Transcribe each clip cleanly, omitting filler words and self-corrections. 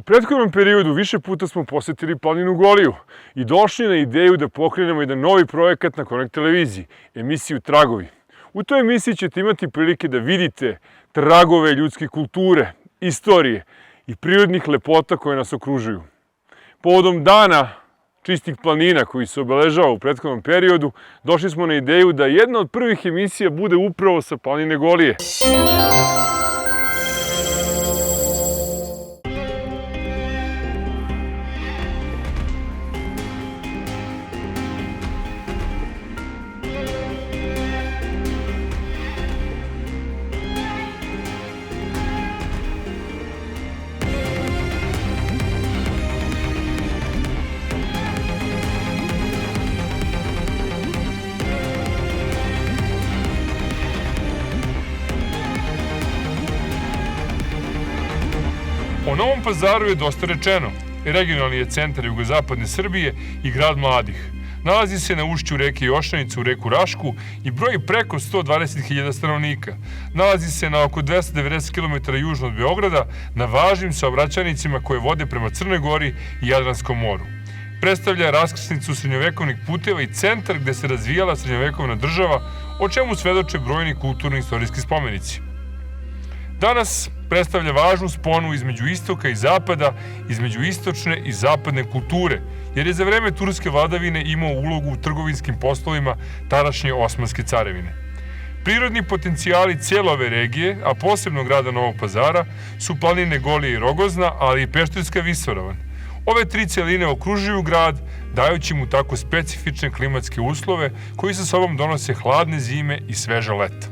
prethodnom periodu više puta smo posetili planinu Goliju i došli na ideju da pokrenemo jedan novi projekat na Connect televiziji, emisiju Tragovi. U toj emisiji ćete imati prilike da vidite tragove ljudske kulture, istorije i prirodnih lepota koje nas okružuju. Povodom dana čistih planina koji se obeležava u prethodnom periodu, došli smo na ideju da jedna od prvih emisija bude upravo sa planine Golije. O Novom Pazaru je dosta rečeno. Regionalni je centar jugozapadne Srbije i grad mladih. Nalazi se na ušću reke Jošanice u reku Rašku i broji preko 120.000 stanovnika. Nalazi se na oko 290 km južno od Beograda, na važnim saobraćajnicima koje vode prema Crnoj Gori i Jadranskom moru. Predstavlja raskrsnicu srednjovekovnih puteva i centar gde se razvijala srednjovekovna država, o čemu svedoče brojni kulturno-istorijski spomenici. Danas predstavlja važnu sponu između istoka i zapada, između istočne i zapadne kulture, jer je za vreme turske vladavine imao ulogu u trgovinskim poslovima tadašnje Osmanske carevine. Prirodni potencijali cijele ove regije, a posebno grada Novog Pazara, su planine Golije i Rogozna, ali i Pešterska visoravan. Ove tri celine okružuju grad, dajući mu tako specifične klimatske uslove koji sa sobom donose hladne zime i sveža leta.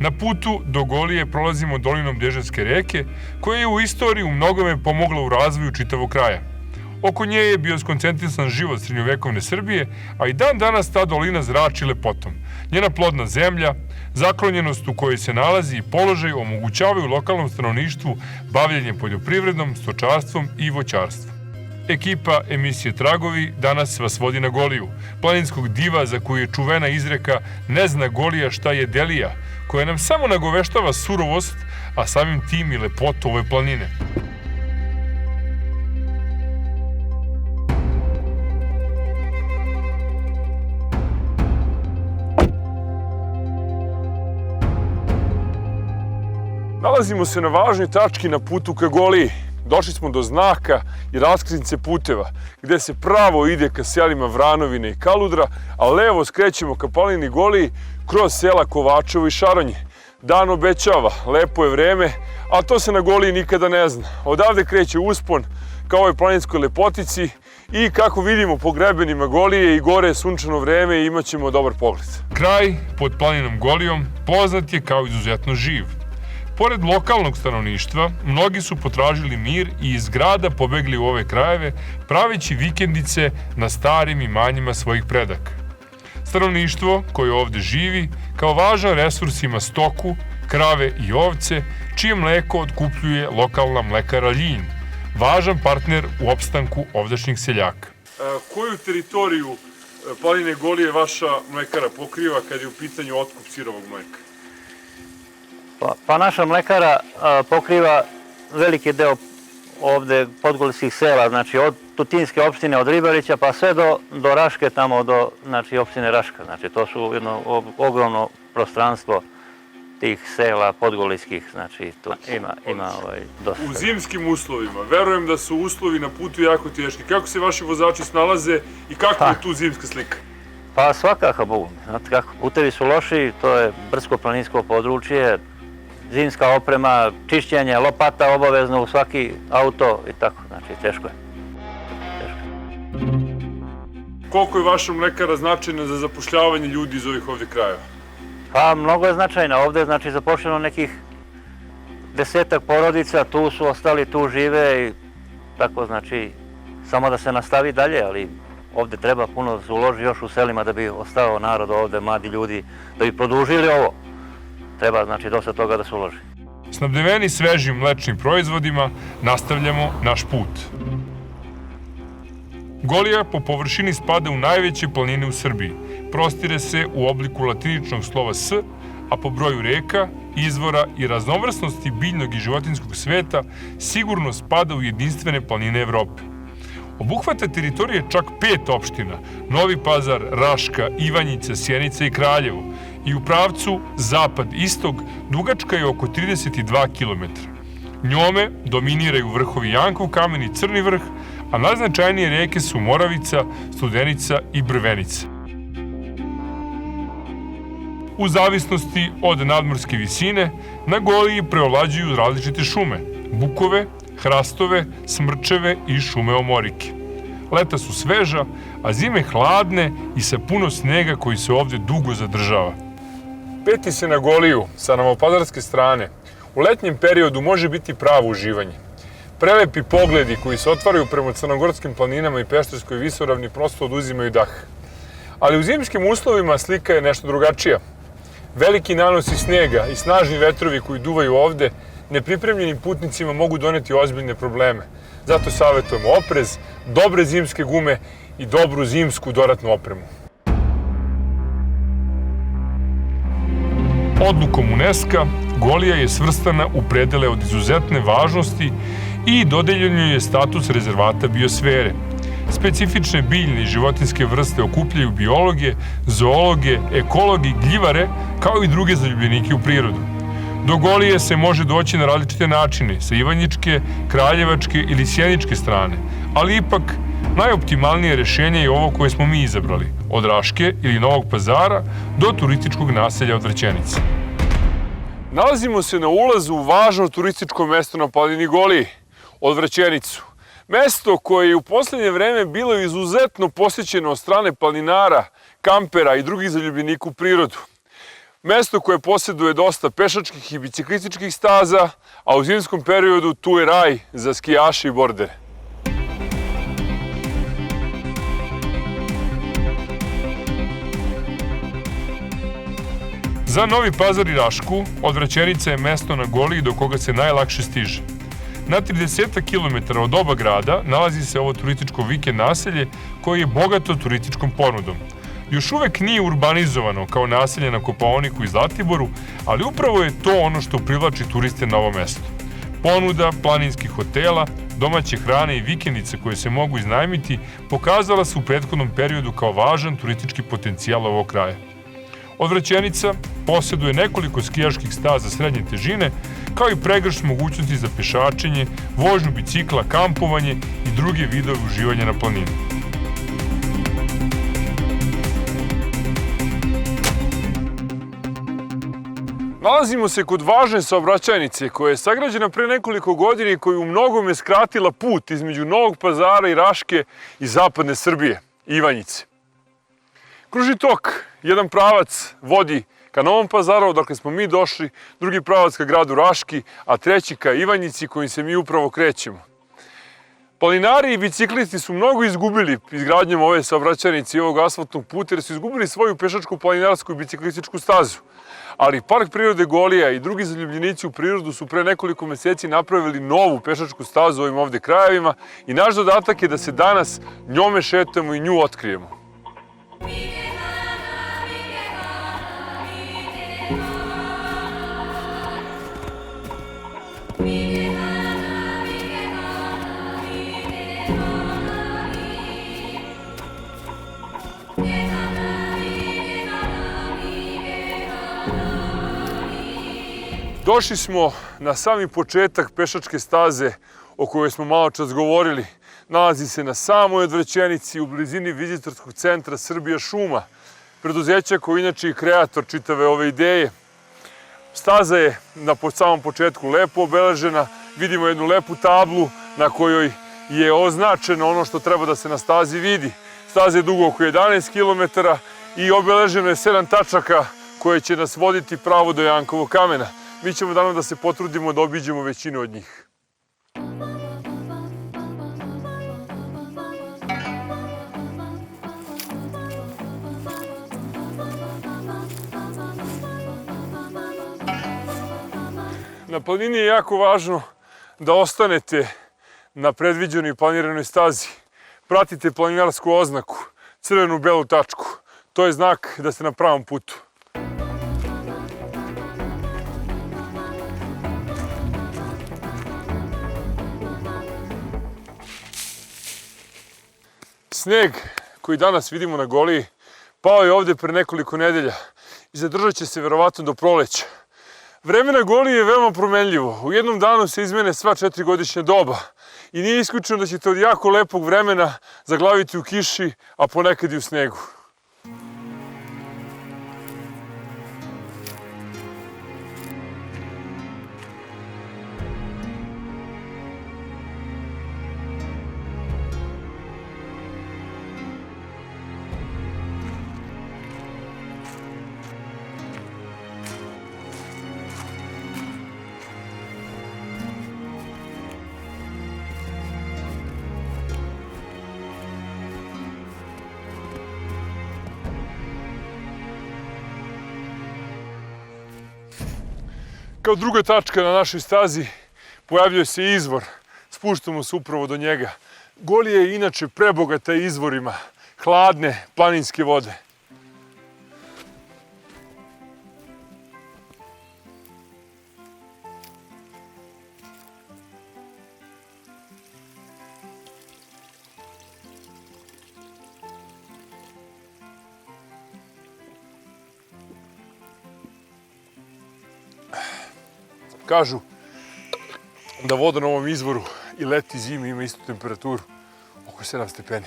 Na putu do Golije prolazimo dolinom Deževske reke, koja je u istoriji u mnogome pomogla u razvoju čitavog kraja. Oko nje je bio skoncentrisan život srednjovekovne Srbije, a i dan danas ta dolina zrači lepotom. Njena plodna zemlja, zaklonjenost u kojoj se nalazi i položaj omogućavaju lokalnom stanovništvu bavljenje poljoprivredom, stočarstvom i voćarstvom. Ekipa emisije Tragovi danas vas vodi na Goliju, planinskog diva za koju je čuvena izreka "Ne zna Golija šta je Delija", koja nam samo nagoveštava surovost, a samim tim i lepotu ove planine. Nalazimo se na važnoj tački na putu ka Goliji. Došli smo do znaka i raskrsnice puteva, gde se pravo ide ka selima Vranovine i Kaludra, a levo skrećemo ka planini Goliji kroz sela Kovačevo i Šaranje. Dan obećava, lepo je vreme, a to se na Goliji nikada ne zna. Odavde kreće uspon ka ovoj planinskoj lepotici i kako vidimo po grebenima Golije i gore je sunčano vreme i imat ćemo dobar pogled. Kraj pod planinom Golijom poznat je kao izuzetno živ. Pored lokalnog stanovništva, mnogi su potražili mir i iz grada pobegli u ove krajeve, praveći vikendice na starim imanjima svojih predaka. Stanovništvo koje ovde živi, kao važan resurs ima stoku, krave i ovce, čije mleko otkupljuje lokalna mlekara Ljin, važan partner u opstanku ovdašnjih seljaka. Koju teritoriju planine Golije vaša mlekara pokriva kad je u pitanju otkup sirovog mleka? Pa naša mlekara pokriva veliki deo ovde podgolijskih sela, znači od Tutinske opštine, od Ribarića pa sve do Raške, tamo do opštine Raška. Znači to su jedno ogromno prostranstvo tih sela podgolijskih, znači tu ima dosta. U zimskim uslovima, verujem da su uslovi na putu jako teški. Kako se vaši vozači snalaze i kakva je tu zimska slika? Pa svakako, Bogu. Znate kako, putevi su loši, to je brdsko-planinsko područje, zimska oprema, čišćenje, lopata obavezno u svaki auto i tako, znači teško je. Koliko je vaša mlekara značajna za zapošljavanje ljudi iz ovih ovdje krajeva? Pa mnogo je značajna, ovde je znači zapošljeno nekih 10-ak porodica, tu su ostali, tu žive i tako znači samo da se nastavi dalje, ali ovde treba puno da se uloži još u selima da bi ostao narod ovde, mladi ljudi, da bi produžili ovo. Treba znači dosta toga da se uloži. Snabdeveni svežim mlečnim proizvodima nastavljamo naš put. Golija po površini spada u najveće planine u Srbiji. Prostire se u obliku latiničnog slova S, a po broju reka, izvora i raznovrsnosti biljnog i životinjskog sveta sigurno spada u jedinstvene planine Evrope. Obuhvata teritorije čak 5 opština: Novi Pazar, Raška, Ivanjica, Sjenica i Kraljevo, i u pravcu zapad-istog dugačka je oko 32 km. Njome dominiraju vrhovi Jankov kamen i Crni vrh, a najznačajnije reke su Moravica, Studenica i Brvenica. U zavisnosti od nadmorske visine, na Goliji preovlađuju različite šume: bukove, hrastove, smrčeve i šume omorike. Leta su sveža, a zime hladne i sa puno snega koji se ovde dugo zadržava. Peti se na Goliju sa novopadarske strane u letnjem periodu može biti pravo uživanje. Prelepi pogledi koji se otvaraju prema crnogorskim planinama i Pešterskoj visoravni prosto oduzimaju dah. Ali u zimskim uslovima slika je nešto drugačija. Veliki nanosi snega i snažni vetrovi koji duvaju ovde nepripremljenim putnicima mogu doneti ozbiljne probleme. Zato savjetujemo oprez, dobre zimske gume i dobru zimsku dodatnu opremu. Odlukom UNESCO Golija je svrstana u predele od izuzetne važnosti i dodeljen joj je status rezervata biosfere. Specifične biljne i životinjske vrste okupljaju biologe, zoologe, ekologe i gljivare, kao i druge zaljubljenike u prirodu. Do Golije se može doći na različite načine, sa ivanjičke, kraljevačke ili sjeničke strane, ali ipak najoptimalnije rešenje je ovo koje smo mi izabrali, od Raške ili Novog Pazara do turističkog naselja Odvraćenice. Nalazimo se na ulazu u važno turističko mesto na planini Goliji, Odvraćenicu. Mesto koje je u poslednje vreme bilo izuzetno posjećeno od strane planinara, kampera i drugih zaljubljenika u prirodu. Mesto koje posjeduje dosta pešačkih i biciklističkih staza, a u zimskom periodu tu je raj za skijaše i bordere. Za Novi Pazar i Rašku, Odvraćenica je mesto na Goliji do koga se najlakše stiže. Na 30 km od oba grada nalazi se ovo turističko vikend naselje koje je bogato turističkom ponudom. Još uvek nije urbanizovano kao naselje na Kopaoniku i Zlatiboru, ali upravo je to ono što privlači turiste na ovo mesto. Ponuda planinskih hotela, domaće hrane i vikendice koje se mogu iznajmiti pokazala se u prethodnom periodu kao važan turistički potencijal ovog kraja. Odvraćenica posjeduje nekoliko skijaških staza srednje težine, kao i pregršt mogućnosti za pešačenje, vožnju bicikla, kampovanje i druge vidove uživanja na planini. Nalazimo se kod važne saobraćajnice koja je sagrađena pre nekoliko godina i koja je u mnogome skratila put između Novog Pazara i Raške i zapadne Srbije, Ivanjice. Kružni tok, jedan pravac vodi ka Novom Pazaru, odakle smo mi došli, drugi pravac ka gradu Raški, a treći ka Ivanjici kojim se mi upravo krećemo. Planinari i biciklisti su mnogo izgubili izgradnjom ove saobraćajnice i ovog asfaltnog puta jer su izgubili svoju pešačku, planinarsku i biciklističku stazu. Ali Park prirode Golija i drugi zaljubljenici u prirodu su pre nekoliko meseci napravili novu pešačku stazu u ovim ovde krajevima i naš zadatak je da se danas njome šetamo i nju otkrijemo. Došli smo na sami početak pešačke staze o kojoj smo malo čas govorili. Nalazi se na samoj Odvraćenici u blizini vizitorskog centra Srbija šuma, preduzeća koji inače i kreator čitave ove ideje. Staza je na samom početku lepo obeležena, vidimo jednu lepu tablu na kojoj je označeno ono što treba da se na stazi vidi. Staza je dugo oko 11 km i obeleženo je 7 tačaka koje će nas voditi pravo do Jankovog kamena. Mi ćemo danas da se potrudimo da obiđemo većinu od njih. Na planini je jako važno da ostanete na predviđenoj i planiranoj stazi. Pratite planinarsku oznaku, crvenu belu tačku. To je znak da ste na pravom putu. Sneg koji danas vidimo na Goliji pao je ovde pre nekoliko nedelja i zadržat će se verovatno do proleća. Vreme na Goliji je veoma promenljivo. U jednom danu se izmene sva 4-godišnja doba i nije isključeno da ćete od jako lepog vremena zaglaviti u kiši, a ponekad i u snegu. Kao druga tačka na našoj stazi pojavljuje se izvor. Spuštamo se upravo do njega. Golija je inače prebogata izvorima hladne planinske vode. Kažu da voda na ovom izvoru i leti i zimi ima istu temperaturu, oko 7 stepeni.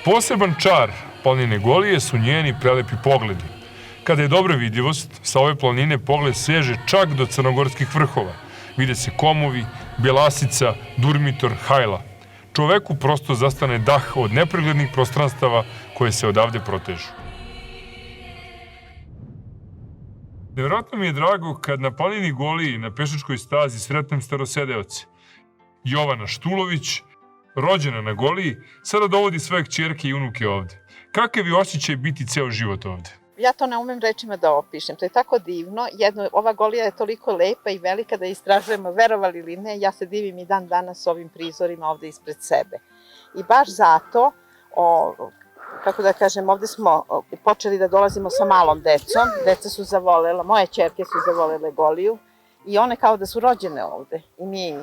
Poseban čar planine Golije su njeni prelepi pogledi. Kada je dobra vidljivost, sa ove planine pogled seže čak do crnogorskih vrhova. Vide se Komovi, Bjelasica, Durmitor, Hajla. Čoveku prosto zastane dah od nepreglednih prostranstava koje se odavde protežu. Nevjerojatno mi je drago kad na planini Goliji na pešačkoj stazi sretnem starosedeoce. Jovana Štulović, rođena na Goliji, sada dovodi svoje kćerke i unuke ovde. Kakav je osjećaj biti ceo život ovde? Ja to ne umem rečima da opišem, to je tako divno. Ova Golija je toliko lepa i velika da istražujemo, verovali ili ne, ja se divim i dan danas ovim prizorima ovde ispred sebe. I baš zato, kako da kažem, ovde smo počeli da dolazimo sa malom decom, deca su zavolela, moje ćerke su zavolele Goliju i one kao da su rođene ovde. I mi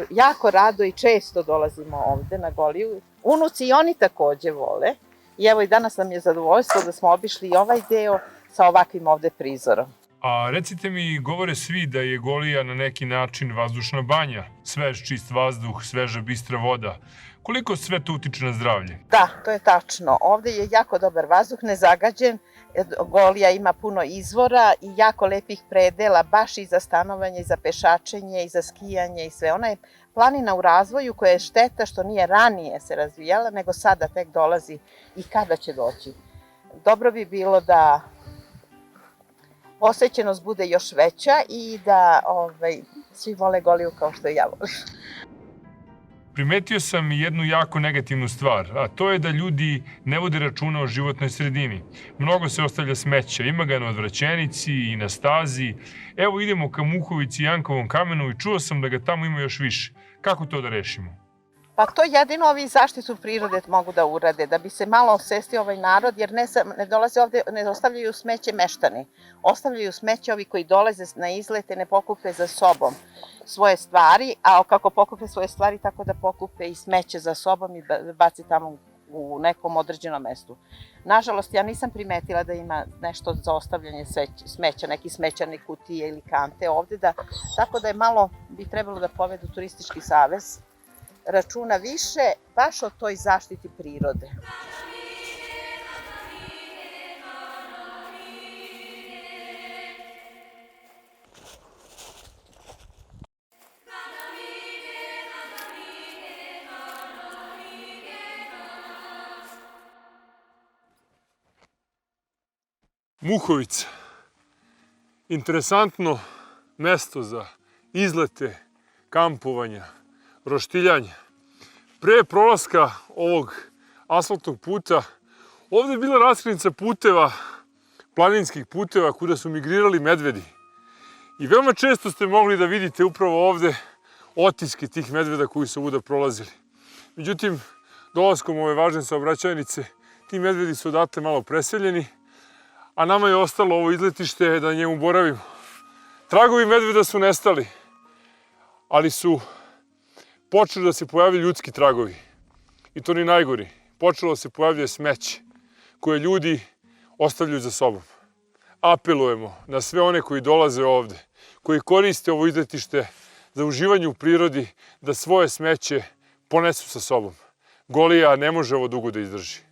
jako rado i često dolazimo ovde na Goliju. Unuci i oni takođe vole. I evo i danas nam je zadovoljstvo da smo obišli i ovaj deo sa ovakvim ovde prizorom. A recite mi, govore svi da je Golija na neki način vazdušna banja, svež čist vazduh, sveža bistra voda. Koliko sve to utiče na zdravlje? Da, to je tačno. Ovde je jako dobar vazduh, nezagađen. Golija ima puno izvora i jako lepih predela, baš i za stanovanje, i za pešačenje, i za skijanje i sve. Ona je planina u razvoju koja je šteta što nije ranije se razvijala, nego sada tek dolazi i kada će doći. Dobro bi bilo da posećenost bude još veća i da svi vole Goliju kao što i ja volim. Primetio sam jednu jako negativnu stvar, a to je da ljudi ne vode računa o životnoj sredini. Mnogo se ostavlja smeća, ima ga na odvraćenici i na stazi. Evo idemo ka Muhovici i Jankovom kamenu i čuo sam da ga tamo ima još više. Kako to da rešimo? Pa to jedino ovi zaštitu prirode mogu da urade, da bi se malo osvestio ovaj narod, jer ne dolaze ovde, ne ostavljaju smeće meštani. Ostavljaju smeće ovi koji dolaze na izlete, ne pokupe za sobom svoje stvari, a kako pokupe svoje stvari, tako da pokupe i smeće za sobom i baci tamo u nekom određenom mestu. Nažalost, ja nisam primetila da ima nešto za ostavljanje smeća, neki smećane kutije ili kante ovde, tako da je malo, bi trebalo da povedu Turistički savez računa više baš o toj zaštiti prirode. Muhovica. Interesantno mesto za izlete, kampovanja, roštiljanja. Pre prolaska ovog asfaltnog puta, ovde je bila raskrsnica puteva, planinskih puteva kuda su migrirali medvedi. I veoma često ste mogli da vidite upravo ovde otiske tih medveda koji su ovuda prolazili. Međutim, dolaskom ove važne saobraćajnice, ti medvedi su odatle malo preseljeni, a nama je ostalo ovo izletište da na njemu boravimo. Tragovi medveda su nestali, ali su počeli da se pojavljaju ljudski tragovi. I to ni najgori. Počelo se pojavljuje smeće koje ljudi ostavljaju za sobom. Apelujemo na sve one koji dolaze ovde, koji koriste ovo izletište za uživanje u prirodi, da svoje smeće ponesu sa sobom. Golija ne može ovo dugo da izdrži.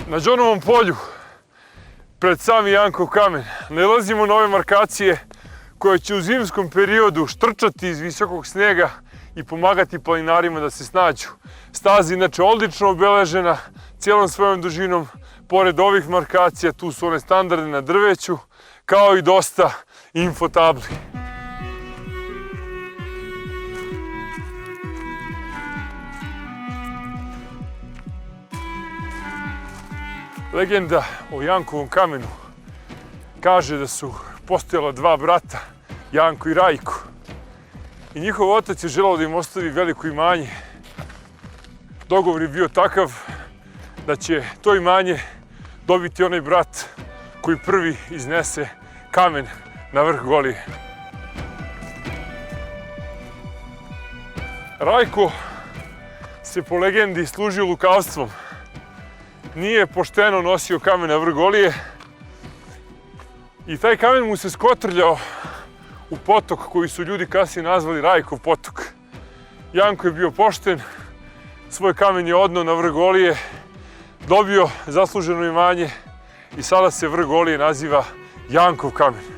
Na Đonovom polju, pred sami Jankov kamen, nalazimo nove markacije koje će u zimskom periodu štrčati iz visokog snega i pomagati planinarima da se snađu. Staza je inače odlično obeležena cijelom svojom dužinom. Pored ovih markacija tu su one standardne na drveću, kao i dosta infotabli. Legenda o Jankovom kamenu kaže da su postojala dva brata, Janko i Rajko. I njihov otac je želeo da im ostavi veliko imanje. Dogovor je bio takav da će to imanje dobiti onaj brat koji prvi iznese kamen na vrh Golije. Rajko se po legendi služio lukavstvom. Nije pošteno nosio kamen na vrh Golije i taj kamen mu se skotrljao u potok koji su ljudi kasnije nazvali Rajkov potok. Janko je bio pošten, svoj kamen je odneo na vrh Golije, dobio zasluženo imanje i sada se vrh Golije naziva Jankov kamen.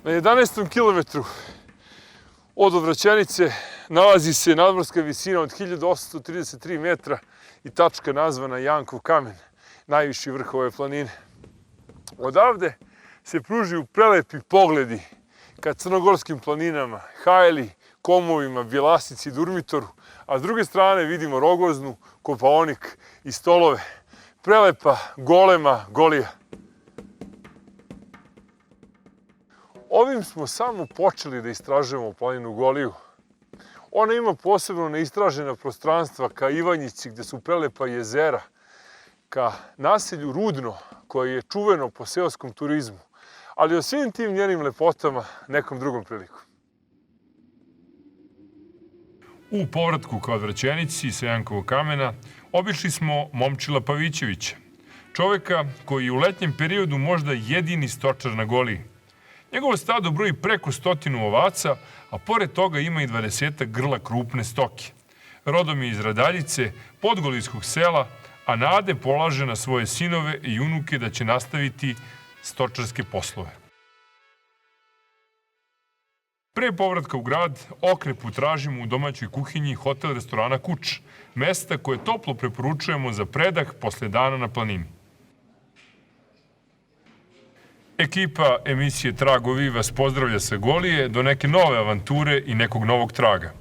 Na 11. kilometru od Odvraćenice nalazi se nadmorska visina od 1833 metra i tačka nazvana Jankov kamen, najviši vrh ove planine. Odavde se pružaju prelepi pogledi ka crnogorskim planinama, Hajli, Komovima, Bjelasici i Durmitoru, a s druge strane vidimo Rogoznu, Kopaonik i Stolove. Prelepa, golema Golija. Ovim smo samo počeli da istražujemo planinu Goliju. Ona ima posebno neistražena prostranstva ka Ivanjici gde su prelepa jezera, ka naselju Rudno koje je čuveno po seoskom turizmu, ali o svim tim njenim lepotama nekom drugom prilikom. U povratku ka Odvraćenici sa Jankovog kamena obišli smo Momčila Pavićevića, čoveka koji je u letnjem periodu možda jedini stočar na Goliji. Njegovo stado broji preko 100 ovaca, a pored toga ima i 20 grla krupne stoke. Rodom je iz Radaljice, podgolijskog sela, a nade polaže na svoje sinove i unuke da će nastaviti stočarske poslove. Pre povratka u grad, okrepu tražimo u domaćoj kuhinji hotel restorana Kuč, mesta koje toplo preporučujemo za predah posle dana na planini. Ekipa emisije Tragovi vas pozdravlja sa Golije do neke nove avanture i nekog novog traga.